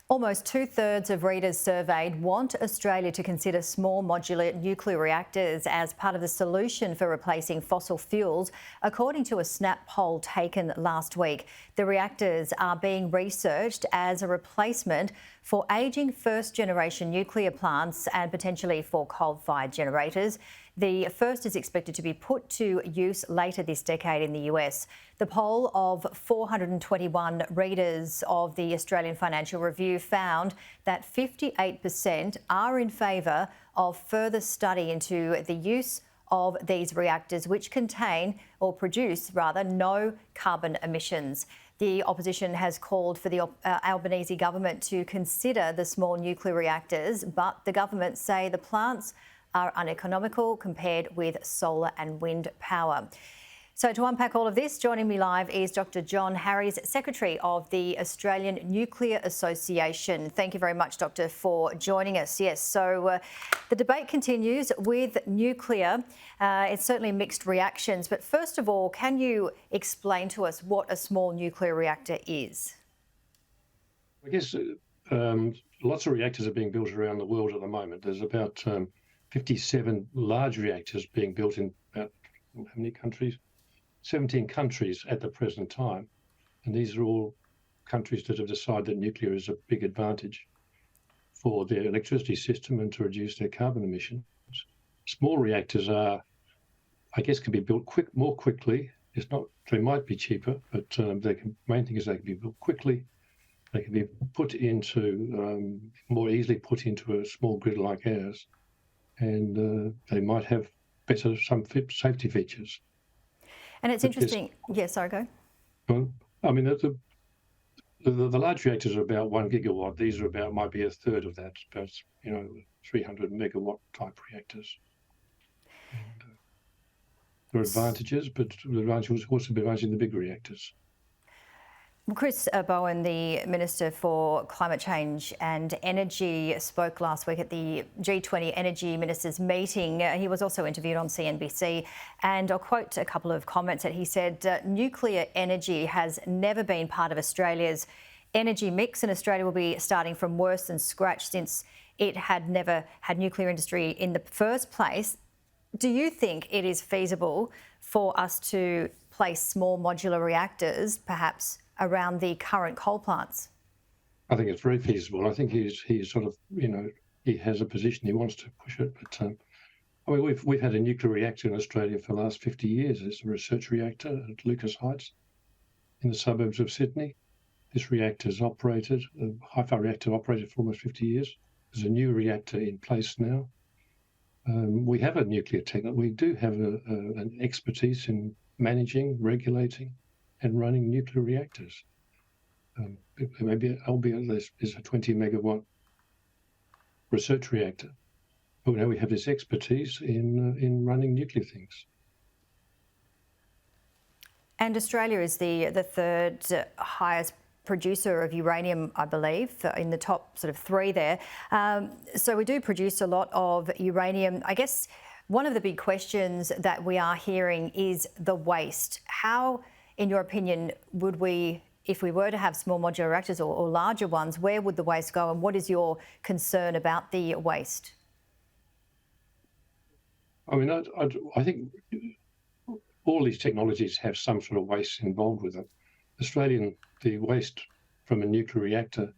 Almost two-thirds of readers surveyed want Australia to consider small modular nuclear reactors as part of the solution for replacing fossil fuels, according to a Snap poll taken last week. The reactors are being researched as a replacement for ageing first-generation nuclear plants and potentially for coal-fired generators. The first is expected to be put to use later this decade in the US. The poll of 421 readers of the Australian Financial Review found that 58% are in favour of further study into the use of these reactors, which contain or produce rather no carbon emissions. The opposition has called for the Albanese government to consider the small nuclear reactors, but the government say the plants are uneconomical compared with solar and wind power. So to unpack all of this, joining me live is Dr. John Harries, Secretary of the Australian Nuclear Association. Thank you very much, Doctor, for joining us. Yes, so the debate continues with nuclear. It's certainly mixed reactions, but first of all, can you explain to us what a small nuclear reactor is? I guess lots of reactors are being built around the world at the moment. There's about 57 large reactors being built in about, how many countries? 17 countries at the present time. And these are all countries that have decided that nuclear is a big advantage for their electricity system and to reduce their carbon emissions. Small reactors are, I guess, can be built more quickly. It's not, they might be cheaper, but main thing is they can be built quickly. They can be put into, more easily put into a small grid like ours. And they might have some safety features. And it's interesting. Yes, sorry, go. Well, I mean, the large reactors are about 1 gigawatt. These are might be a third of that, about 300 megawatt type reactors. And, there are advantages, but the advantage was also managing the big reactors. Chris Bowen, the Minister for Climate Change and Energy, spoke last week at the G20 Energy Ministers meeting. He was also interviewed on CNBC, and I'll quote a couple of comments that he said, nuclear energy has never been part of Australia's energy mix, and Australia will be starting from worse than scratch since it had never had nuclear industry in the first place. Do you think it is feasible for us to place small modular reactors, perhaps around the current coal plants? I think it's very feasible. I think he's sort of, he has a position, he wants to push it. But I mean, we've had a nuclear reactor in Australia for the last 50 years. It's a research reactor at Lucas Heights in the suburbs of Sydney. This reactor's operated, a high-fire reactor operated for almost 50 years. There's a new reactor in place now. We have a nuclear technology. We do have an expertise in managing, regulating, and running nuclear reactors. Maybe albeit this is a 20 megawatt research reactor, but now we have this expertise in running nuclear things. And Australia is the third highest producer of uranium, I believe, in the top sort of three there. So we do produce a lot of uranium. I guess one of the big questions that we are hearing is the waste. How, in your opinion, would we, if we were to have small modular reactors or larger ones, where would the waste go, and what is your concern about the waste? I mean, I think all these technologies have some sort of waste involved with them. The waste from a nuclear reactor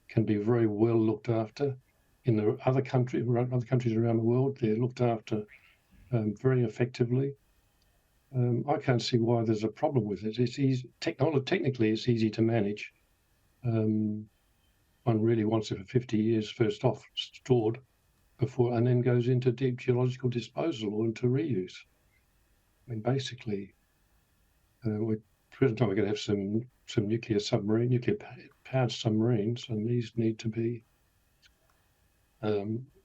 can be very well looked after. In the other countries around the world, they're looked after very effectively. I can't see why there's a problem with it. It's easy. Technically, it's easy to manage. One really wants it for 50 years first off, stored before, and then goes into deep geological disposal or into reuse. I mean, basically, present time we're going to have some nuclear-powered submarines, and these need to be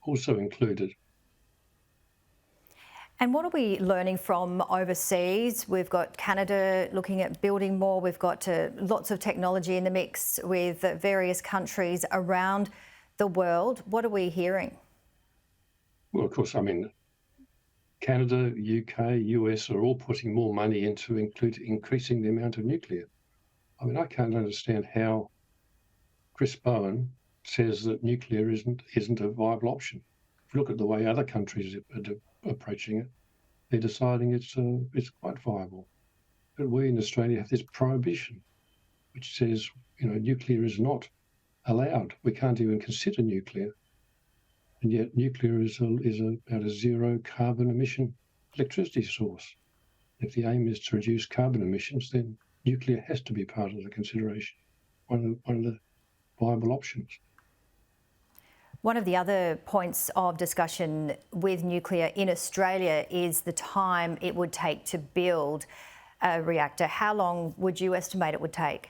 also included. And what are we learning from overseas? We've got Canada looking at building more. We've got lots of technology in the mix with various countries around the world. What are we hearing? Well, of course, I mean, Canada, UK, US are all putting more money into increasing the amount of nuclear. I mean, I can't understand how Chris Bowen says that nuclear isn't a viable option. If you look at the way other countries are approaching it, they're deciding it's quite viable. But we in Australia have this prohibition, which says, nuclear is not allowed. We can't even consider nuclear. And yet nuclear is about a zero carbon emission electricity source. If the aim is to reduce carbon emissions, then nuclear has to be part of the consideration, one of the viable options. One of the other points of discussion with nuclear in Australia is the time it would take to build a reactor. How long would you estimate it would take?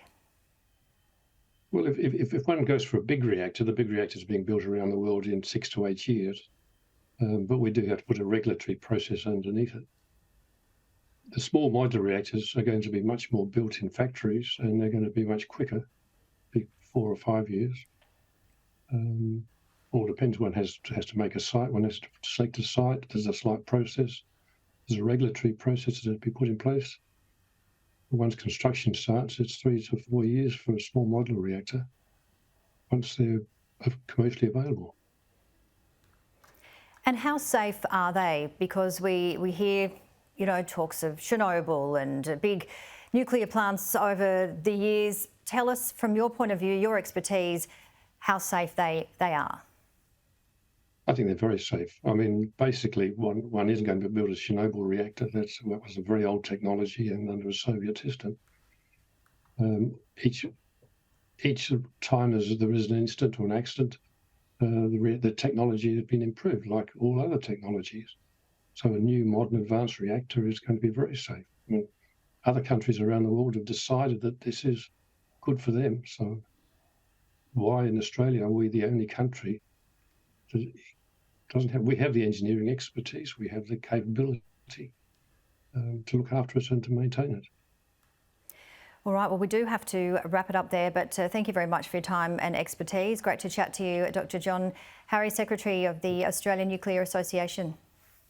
Well, if one goes for a big reactor, the big reactors are being built around the world in 6 to 8 years, but we do have to put a regulatory process underneath it. The small modular reactors are going to be much more built in factories, and they're going to be much quicker, 4 or 5 years. All depends. One has to make a site. One has to select a site. There's a slight process. There's a regulatory process that has to be put in place. Once construction starts, it's 3 to 4 years for a small modular reactor once they're commercially available. And how safe are they? Because we hear, talks of Chernobyl and big nuclear plants over the years. Tell us, from your point of view, your expertise, how safe they are. I think they're very safe. I mean, basically, one isn't going to build a Chernobyl reactor. That was a very old technology and under a Soviet system. Each time there is an incident or an accident, the technology has been improved, like all other technologies. So a new modern advanced reactor is going to be very safe. I mean, other countries around the world have decided that this is good for them. So why in Australia are we the only country that doesn't have? We have the engineering expertise, we have the capability to look after it and to maintain it. All right, well, we do have to wrap it up there, but thank you very much for your time and expertise. Great to chat to you, Dr. John Harries, Secretary of the Australian Nuclear Association.